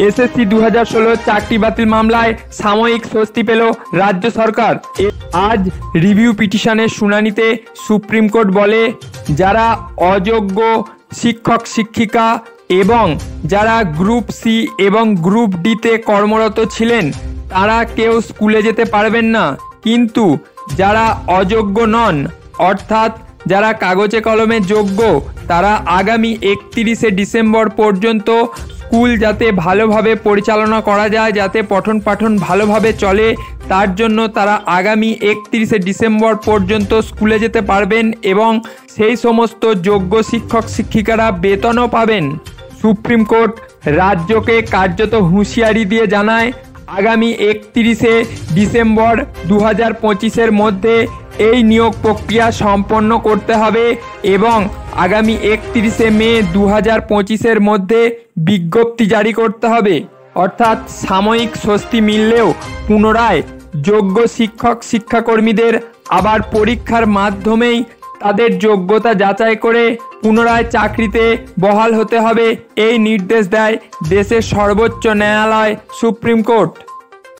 SSC 2016 চাকরি বাতিল মামলায় সাময়িক স্বস্তি পেল রাজ্য সরকার। আজ রিভিউ পিটিশনের শুনানিতে সুপ্রিম কোর্ট বলে, যারা অযোগ্য শিক্ষক শিক্ষিকা এবং যারা গ্রুপ সি এবং গ্রুপ ডিতে কর্মরত ছিলেন তারা কেউ স্কুলে যেতে পারবেন না, কিন্তু যারা অযোগ্য নন অর্থাৎ যারা কাগজে কলমে যোগ্য তারা আগামী 31শে ডিসেম্বর পর্যন্ত স্কুল যাতে ভালোভাবে পরিচালনা করা যায়, যাতে পঠন পাঠন ভালোভাবে চলে, তার জন্য তারা আগামী 31শে ডিসেম্বর পর্যন্ত স্কুলে যেতে পারবেন এবং সেই সমস্ত যোগ্য শিক্ষক শিক্ষিকারা বেতনও পাবেন। সুপ্রিম কোর্ট রাজ্যকে কার্যত হুঁশিয়ারি দিয়ে জানায়, আগামী 31শে ডিসেম্বর 2025-এর মধ্যে এই নিয়োগ প্রক্রিয়া সম্পন্ন করতে হবে এবং আগামী 31শে মে 2025-এর মধ্যে বিজ্ঞপ্তি জারি করতে হবে। অর্থাৎ সাময়িক স্বস্তি মিললেও পুনরায় যোগ্য শিক্ষক শিক্ষাকর্মীদের আবার পরীক্ষার মাধ্যমেই তাদের যোগ্যতা যাচাই করে পুনরায় চাকরিতে বহাল হতে হবে, এই নির্দেশ দেয় দেশের সর্বোচ্চ ন্যায়ালয় সুপ্রিম কোর্ট।